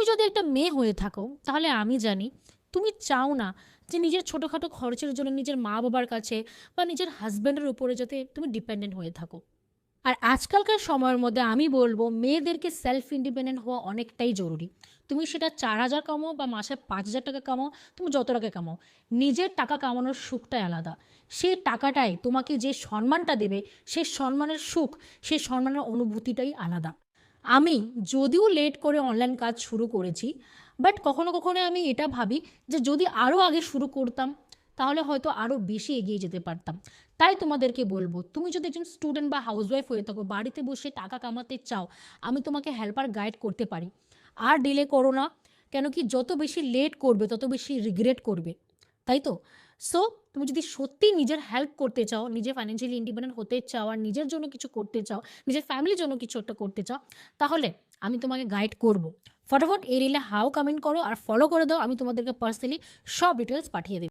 যদি একটা মেয়ে হয়ে থাকো তাহলে আমি জানি তুমি চাও না যে নিজের ছোটোখাটো খরচের জন্য নিজের মা বাবার কাছে বা নিজের হাজব্যান্ডের উপরে যাতে তুমি ডিপেন্ডেন্ট হয়ে থাকো। আর আজকালকার সময়ের মধ্যে আমি বলবো মেয়েদেরকে সেলফ ইন্ডিপেন্ডেন্ট হওয়া অনেকটাই জরুরি। তুমি সেটা 4,000 কামাও বা মাসে 5,000 টাকা কামাও, তুমি যত টাকা কামাও, নিজের টাকা কামানোর সুখটাই আলাদা। সেই টাকাটাই তোমাকে যে সম্মানটা দেবে, সেই সম্মানের সুখ, সেই সম্মানের অনুভূতিটাই আলাদা। আমি যদিও লেট করে অনলাইন কাজ শুরু করেছি, বাট কখনো কখনো আমি এটা ভাবি যে যদি আরও আগে শুরু করতাম তাহলে হয়তো আরও বেশি এগিয়ে যেতে পারতাম। তাই তোমাদেরকে বলবো, তুমি যদি একজন স্টুডেন্ট বা হাউসওয়াইফ হয়ে থাকো, বাড়িতে বসে টাকা কামাতে চাও, আমি তোমাকে হেল্পার গাইড করতে পারি। আর ডিলে করো না, কেন কি যত বেশি লেট করবে তত বেশি রিগ্রেট করবে, তাই তো? সো তুমি যদি সত্যি নিজের হেল্প করতে চাও, নিজে ফাইন্যান্সিয়ালি ইন্ডিপেন্ডেন্ট হতে চাও আর নিজের জন্য কিছু করতে চাও, নিজের ফ্যামিলির জন্য কিছু একটা করতে চাও, তাহলে আমি তোমাকে গাইড করব। ফটাফট এই রিলে হাও কমেন্ট করো আর ফলো করে দাও, আমি তোমাদেরকে পার্সোনালি সব ডিটেলস পাঠিয়ে দেবো।